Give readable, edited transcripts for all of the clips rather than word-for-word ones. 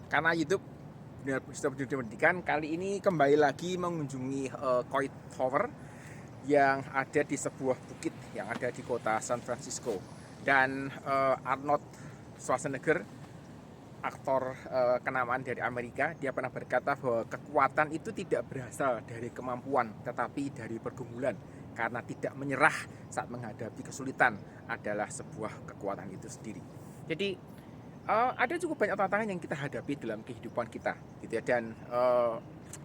karena YouTube sudah pendidikan. Kali ini kembali lagi mengunjungi Coit Tower yang ada di sebuah bukit yang ada di kota San Francisco. Dan Arnold Schwarzenegger, aktor kenamaan dari Amerika, dia pernah berkata bahwa kekuatan itu tidak berasal dari kemampuan tetapi dari pergumulan, karena tidak menyerah saat menghadapi kesulitan adalah sebuah kekuatan itu sendiri. Jadi ada cukup banyak tantangan yang kita hadapi dalam kehidupan kita, gitu ya. Dan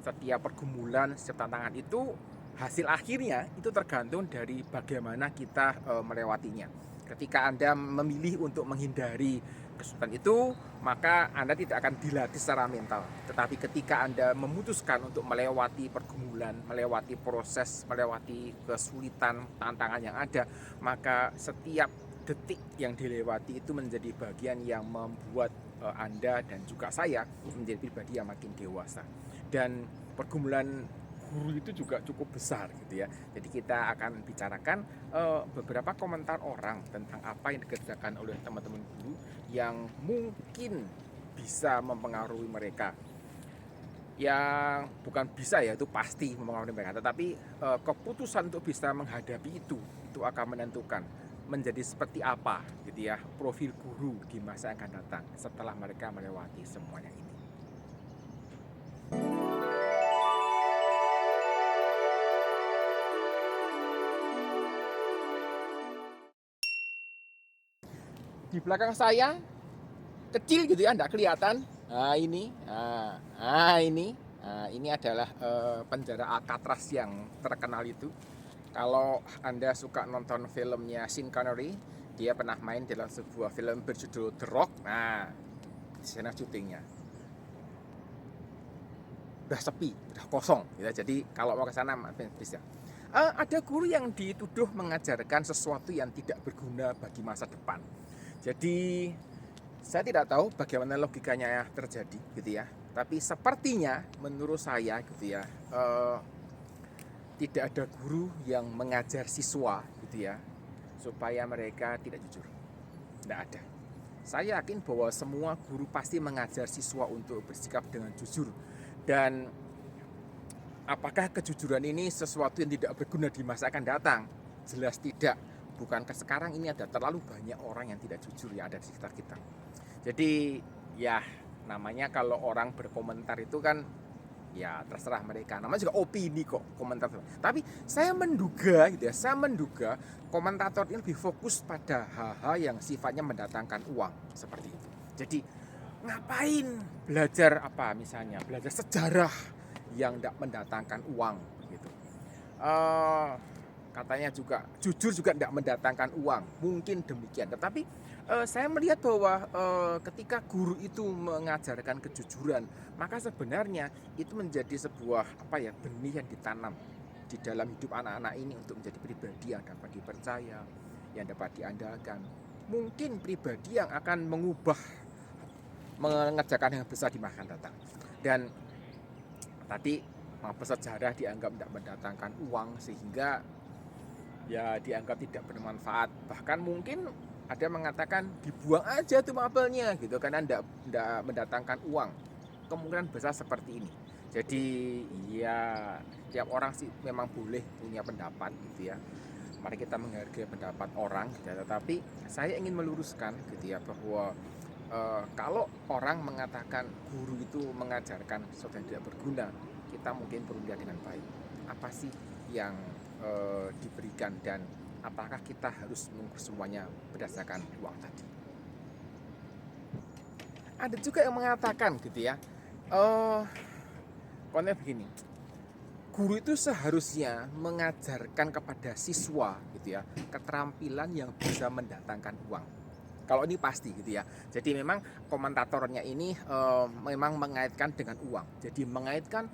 setiap pergumulan, setiap tantangan itu hasil akhirnya itu tergantung dari bagaimana kita melewatinya. Ketika Anda memilih untuk menghindari kesulitan itu, maka Anda tidak akan dilatih secara mental. Tetapi ketika Anda memutuskan untuk melewati pergumulan, melewati proses, melewati kesulitan, tantangan yang ada, maka setiap detik yang dilewati itu menjadi bagian yang membuat Anda dan juga saya menjadi pribadi yang makin dewasa. Dan pergumulan guru itu juga cukup besar, gitu ya. Jadi kita akan bicarakan beberapa komentar orang tentang apa yang dikerjakan oleh teman-teman guru yang mungkin bisa mempengaruhi mereka. Yang bukan bisa ya, itu pasti mempengaruhi mereka, tetapi keputusan untuk bisa menghadapi itu akan menentukan menjadi seperti apa, gitu ya, profil guru di masa yang akan datang setelah mereka melewati semuanya ini. Di belakang saya kecil, gitu ya, tidak kelihatan. Ini adalah penjara Alcatraz yang terkenal itu. Kalau Anda suka nonton filmnya Sean Connery, dia pernah main dalam sebuah film berjudul The Rock. Nah, di sana syutingnya udah sepi, udah kosong, gitu. Jadi kalau mau ke sana bisa. Ada guru yang dituduh mengajarkan sesuatu yang tidak berguna bagi masa depan. Jadi saya tidak tahu bagaimana logikanya terjadi, gitu ya. Tapi sepertinya menurut saya, gitu ya, tidak ada guru yang mengajar siswa, gitu ya, supaya mereka tidak jujur. Tidak ada. Saya yakin bahwa semua guru pasti mengajar siswa untuk bersikap dengan jujur. Dan apakah kejujuran ini sesuatu yang tidak berguna di masa akan datang? Jelas tidak. Bukankah sekarang ini ada terlalu banyak orang yang tidak jujur yang ada di sekitar kita? Jadi ya, namanya kalau orang berkomentar itu kan ya terserah mereka. Namanya juga opini kok, komentar. Tapi saya menduga, gitu ya, saya menduga komentator ini lebih fokus pada hal-hal yang sifatnya mendatangkan uang seperti itu. Jadi ngapain belajar apa, misalnya belajar sejarah yang tidak mendatangkan uang, gitu. Katanya juga jujur juga tidak mendatangkan uang, mungkin demikian. Tetapi saya melihat bahwa ketika guru itu mengajarkan kejujuran, maka sebenarnya itu menjadi sebuah benih yang ditanam di dalam hidup anak-anak ini untuk menjadi pribadi yang dapat dipercaya, yang dapat diandalkan. Mungkin pribadi yang akan mengerjakan yang besar di masa datang. Dan tadi sejarah dianggap tidak mendatangkan uang, sehingga ya dianggap tidak bermanfaat. Bahkan mungkin ada mengatakan dibuang aja tuh mapelnya, gitu, karena tidak mendatangkan uang. Kemungkinan besar seperti ini. Jadi ya tiap orang sih memang boleh punya pendapat, gitu ya. Mari kita menghargai pendapat orang, gitu ya. Tetapi saya ingin meluruskan, gitu ya, bahwa kalau orang mengatakan guru itu mengajarkan sesuatu yang tidak berguna, kita mungkin perlu lihat dengan baik. Apa sih yang diberikan, dan apakah kita harus mengukur semuanya berdasarkan uang tadi? Ada juga yang mengatakan, gitu ya, konten begini, guru itu seharusnya mengajarkan kepada siswa, gitu ya, keterampilan yang bisa mendatangkan uang. Kalau ini pasti, gitu ya. Jadi memang komentatornya ini memang mengaitkan dengan uang. Jadi mengaitkan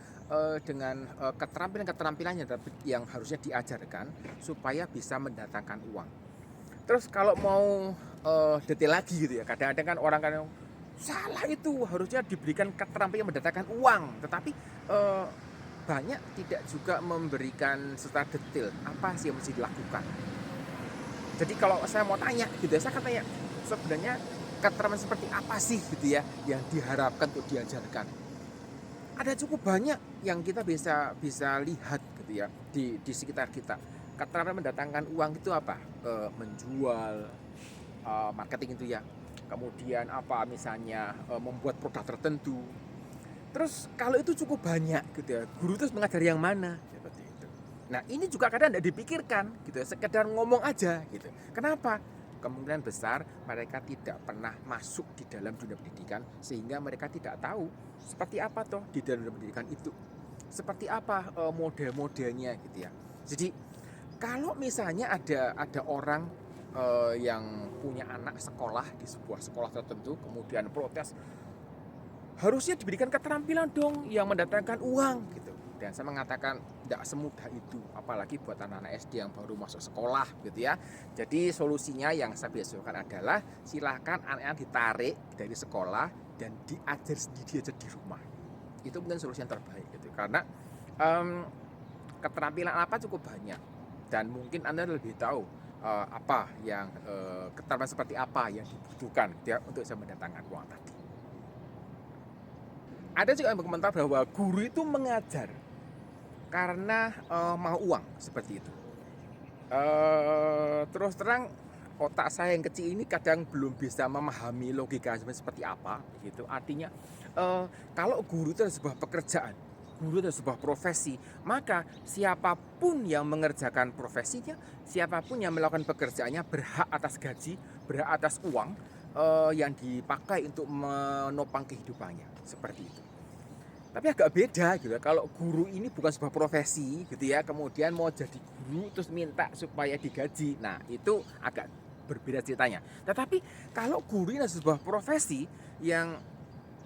dengan keterampilan-keterampilan yang harusnya diajarkan supaya bisa mendatangkan uang. Terus kalau mau detail lagi, gitu ya, kadang-kadang kan orang kan salah, itu harusnya diberikan keterampilan yang mendatangkan uang. Tetapi banyak tidak juga memberikan secara detail apa sih yang mesti dilakukan. Jadi kalau saya mau tanya, gitu ya, saya akan tanya, sebenarnya keterampilan seperti apa sih gitu ya yang diharapkan untuk diajarkan. Ada cukup banyak yang kita bisa bisa lihat gitu ya di sekitar kita. Keterampilan mendatangkan uang itu apa? Menjual, marketing itu ya. Kemudian apa misalnya membuat produk tertentu. Terus kalau itu cukup banyak gitu ya, guru terus mengajar yang mana? Seperti itu. Nah ini juga kadang tidak dipikirkan gitu ya, sekedar ngomong aja gitu. Kenapa? Kemungkinan besar mereka tidak pernah masuk di dalam dunia pendidikan sehingga mereka tidak tahu seperti apa toh di dalam dunia pendidikan itu. Seperti apa model-modelnya gitu ya. Jadi kalau misalnya ada orang yang punya anak sekolah di sebuah sekolah tertentu kemudian protes, harusnya diberikan keterampilan dong yang mendatangkan uang gitu. Dan saya mengatakan tidak semudah itu, apalagi buat anak-anak SD yang baru masuk sekolah gitu ya. Jadi solusinya yang saya biasakan adalah silahkan anak-anak ditarik dari sekolah dan diajar sendiri aja di rumah. Itu mungkin solusi yang terbaik gitu. Karena keterampilan apa cukup banyak dan mungkin Anda lebih tahu apa yang keterampilan seperti apa yang dibutuhkan gitu ya, untuk bisa mendatangkan uang tadi. Ada juga yang berkomentar bahwa guru itu mengajar karena mau uang seperti itu. Terus terang otak saya yang kecil ini kadang belum bisa memahami logika seperti apa gitu. Artinya kalau guru itu adalah sebuah pekerjaan, guru itu adalah sebuah profesi, maka siapapun yang mengerjakan profesinya, siapapun yang melakukan pekerjaannya berhak atas gaji, berhak atas uang yang dipakai untuk menopang kehidupannya seperti itu. Tapi agak beda gitu ya, kalau guru ini bukan sebuah profesi gitu ya, kemudian mau jadi guru terus minta supaya digaji, nah itu agak berbeda ceritanya. Tetapi kalau guru ini adalah sebuah profesi yang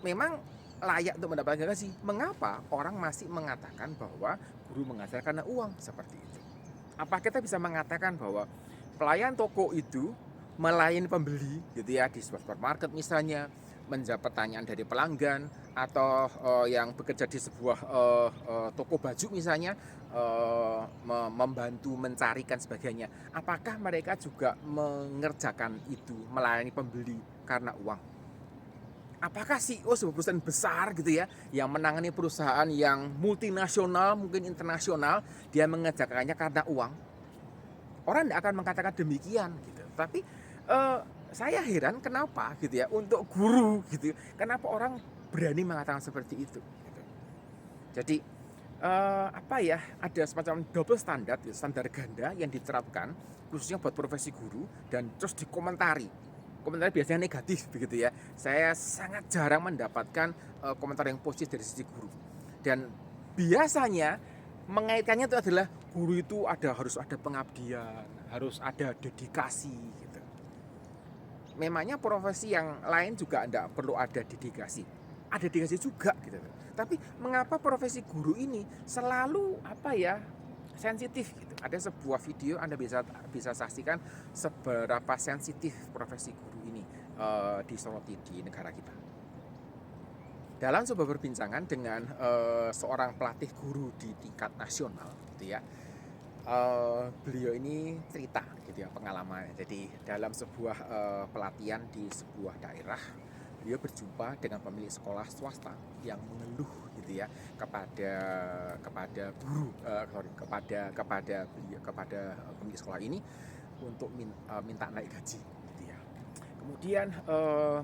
memang layak untuk mendapatkan gaji, mengapa orang masih mengatakan bahwa guru mengajar karena uang seperti itu? Apa kita bisa mengatakan bahwa pelayan toko itu melayani pembeli gitu ya di supermarket misalnya, menjawab pertanyaan dari pelanggan, atau yang bekerja di sebuah toko baju misalnya, membantu mencarikan sebagainya, apakah mereka juga mengerjakan itu, melayani pembeli karena uang? Apakah CEO sebuah perusahaan besar gitu ya, yang menangani perusahaan yang multinasional mungkin internasional, dia mengerjakannya karena uang? Orang tidak akan mengatakan demikian gitu. Tapi saya heran kenapa gitu ya, untuk guru gitu, kenapa orang berani mengatakan seperti itu gitu. Jadi apa ya, ada semacam double standar, standar ganda yang diterapkan khususnya buat profesi guru, dan terus dikomentari. Komentar biasanya negatif begitu ya. Saya sangat jarang mendapatkan komentar yang positif dari sisi guru. Dan biasanya mengaitkannya itu adalah guru itu harus ada pengabdian, harus ada dedikasi gitu. Memangnya profesi yang lain juga tidak perlu ada dedikasi. Ada dedikasi juga gitu. Tapi mengapa profesi guru ini selalu apa ya, sensitif gitu. Ada sebuah video Anda bisa saksikan seberapa sensitif profesi guru ini disoroti di negara kita. Dalam sebuah perbincangan dengan seorang pelatih guru di tingkat nasional gitu ya, beliau ini cerita gitu ya pengalaman. Jadi dalam sebuah pelatihan di sebuah daerah, beliau berjumpa dengan pemilik sekolah swasta yang mengeluh gitu ya kepada guru, kepada pemilik sekolah ini untuk minta naik gaji gitu ya. Kemudian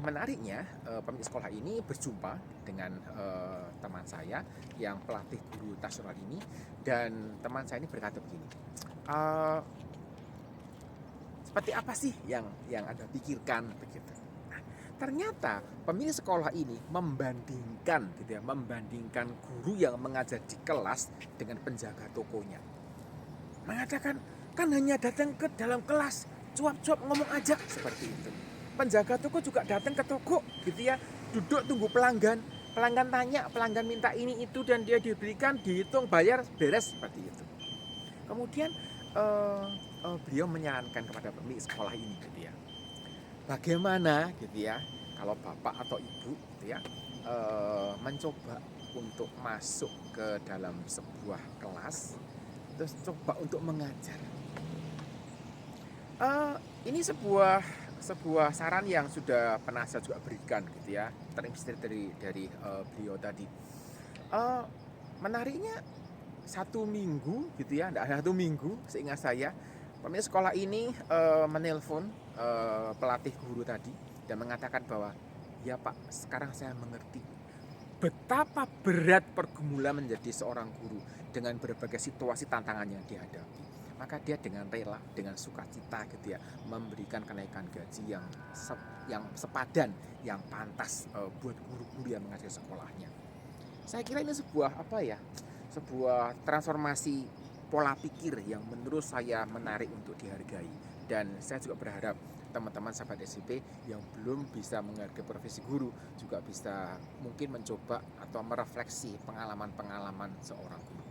menariknya pemilik sekolah ini berjumpa dengan teman saya yang pelatih guru nasional ini, dan teman saya ini berkata begini, seperti apa sih yang Anda pikirkan begitu. Nah, ternyata pemilik sekolah ini membandingkan guru yang mengajar di kelas dengan penjaga tokonya. Mengatakan, kan hanya datang ke dalam kelas, cuap-cuap ngomong aja seperti itu. Penjaga toko juga datang ke toko gitu ya, duduk tunggu pelanggan tanya, pelanggan minta ini itu, dan dia diberikan, dihitung, bayar, beres seperti itu. Kemudian beliau menyarankan kepada pemilik sekolah ini gitu ya, bagaimana gitu ya kalau bapak atau ibu gitu ya mencoba untuk masuk ke dalam sebuah kelas, terus coba untuk mengajar. Ini sebuah sebuah saran yang sudah pernah saya juga berikan gitu ya, terinspirasi dari beliau tadi. Eh, Menariknya 1 minggu gitu ya, enggak, 1 minggu seingat saya, pemilik sekolah ini menelpon pelatih guru tadi dan mengatakan bahwa, "Ya Pak, sekarang saya mengerti betapa berat pergumulan menjadi seorang guru dengan berbagai situasi tantangan yang dihadapi. Maka dia dengan rela, dengan sukacita gitu ya, memberikan kenaikan gaji yang sepadan, yang pantas buat guru-guru yang mengajar sekolahnya." Saya kira ini sebuah apa ya? Sebuah transformasi pola pikir yang menurut saya menarik untuk dihargai. Dan saya juga berharap teman-teman sahabat SCP yang belum bisa menghargai profesi guru juga bisa mungkin mencoba atau merefleksi pengalaman-pengalaman seorang guru.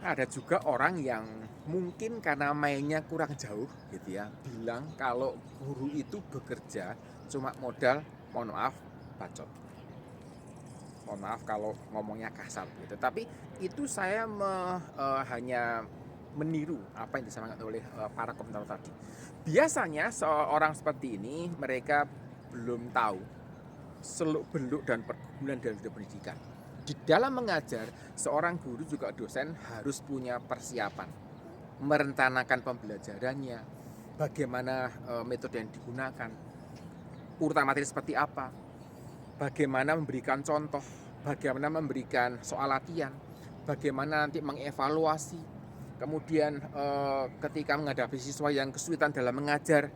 Ada juga orang yang mungkin karena mainnya kurang jauh gitu ya, bilang kalau guru itu bekerja cuma modal, mohon maaf, bacot. Mohon maaf kalau ngomongnya kasar gitu. Tapi itu saya hanya meniru apa yang disampaikan oleh para komentator tadi. Biasanya seorang seperti ini mereka belum tahu seluk-beluk dan pergumulan dari dunia pendidikan. Di dalam mengajar, seorang guru juga dosen harus punya persiapan, merencanakan pembelajarannya, bagaimana metode yang digunakan, urutan materi seperti apa, bagaimana memberikan contoh, bagaimana memberikan soal latihan, bagaimana nanti mengevaluasi, kemudian ketika menghadapi siswa yang kesulitan dalam mengajar,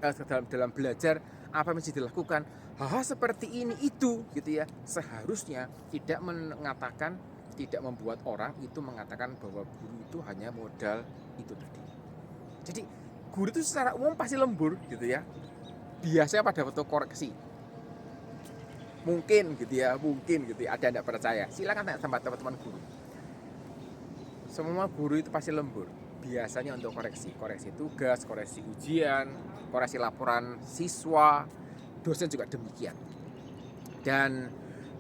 dalam belajar, apa yang mesti dilakukan. Hal-hal seperti ini itu gitu ya, seharusnya tidak mengatakan, tidak membuat orang itu mengatakan bahwa guru itu hanya modal itu tadi. Jadi guru itu secara umum pasti lembur gitu ya, biasanya pada waktu koreksi. Mungkin gitu ya, ada yang tidak percaya, silakan tanya sama teman-teman guru. Semua guru itu pasti lembur, biasanya untuk koreksi tugas, koreksi ujian, koreksi laporan siswa, dosen juga demikian. Dan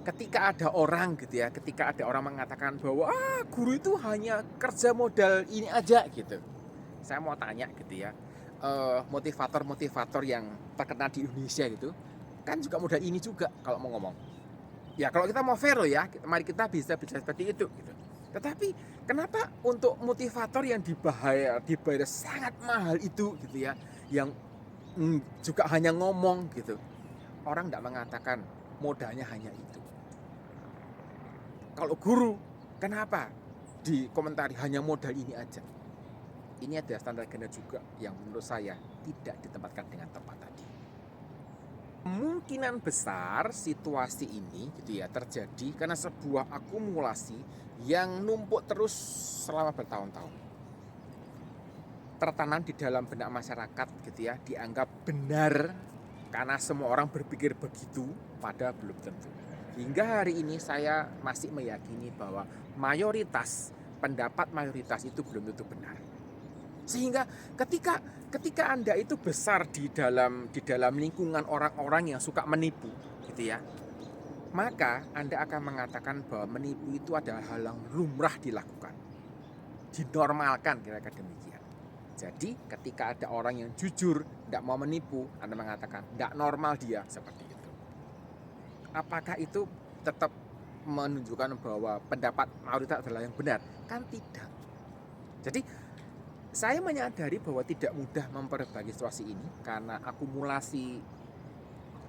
ketika ada orang gitu ya, ketika ada orang mengatakan bahwa guru itu hanya kerja modal ini aja gitu, saya mau tanya gitu ya, motivator yang terkenal di Indonesia gitu kan juga modal ini juga kalau mau ngomong. Ya kalau kita mau fair loh ya, mari kita bisa seperti itu gitu. Tetapi kenapa untuk motivator yang dibayar sangat mahal itu gitu ya, yang juga hanya ngomong gitu, orang tidak mengatakan modalnya hanya itu. Kalau guru, kenapa dikomentari hanya modal ini aja? Ini adalah standar ganda juga yang menurut saya tidak ditempatkan dengan tepat tadi. Kemungkinan besar situasi ini gitu ya terjadi karena sebuah akumulasi yang numpuk terus selama bertahun-tahun. Tertanam di dalam benak masyarakat gitu ya, dianggap benar karena semua orang berpikir begitu, padahal belum tentu. Hingga hari ini saya masih meyakini bahwa pendapat mayoritas itu belum tentu benar. Sehingga ketika Anda itu besar di dalam lingkungan orang-orang yang suka menipu gitu ya, maka Anda akan mengatakan bahwa menipu itu adalah hal yang lumrah dilakukan, dinormalkan, kira-kira demikian. Jadi ketika ada orang yang jujur tidak mau menipu, Anda mengatakan tidak normal dia seperti itu. Apakah itu tetap menunjukkan bahwa pendapat mayoritas adalah yang benar? Kan tidak. Jadi saya menyadari bahwa tidak mudah memperbaiki situasi ini karena akumulasi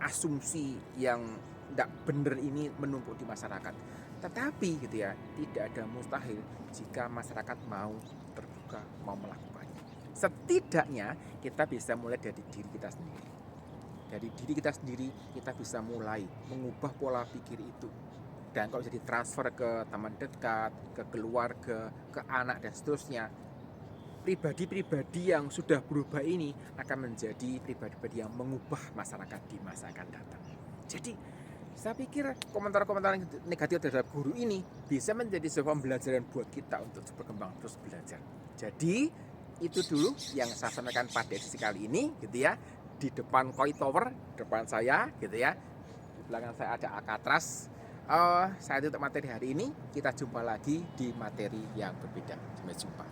asumsi yang tidak benar ini menumpuk di masyarakat. Tetapi gitu ya, tidak ada mustahil jika masyarakat mau terbuka, mau melakukannya. Setidaknya kita bisa mulai dari diri kita sendiri. Dari diri kita sendiri kita bisa mulai mengubah pola pikir itu. Dan kalau jadi transfer ke teman dekat, ke keluarga, ke anak dan seterusnya, pribadi-pribadi yang sudah berubah ini akan menjadi pribadi-pribadi yang mengubah masyarakat di masa akan datang. Jadi saya pikir komentar-komentar negatif terhadap guru ini bisa menjadi sebuah pembelajaran buat kita untuk berkembang terus belajar. Jadi itu dulu yang saya sampaikan pada edisi kali ini gitu ya. Di depan Koi Tower, depan saya gitu ya, di belakang saya ada Alcatraz. Saya tutup materi hari ini, kita jumpa lagi di materi yang berbeda. Sampai jumpa.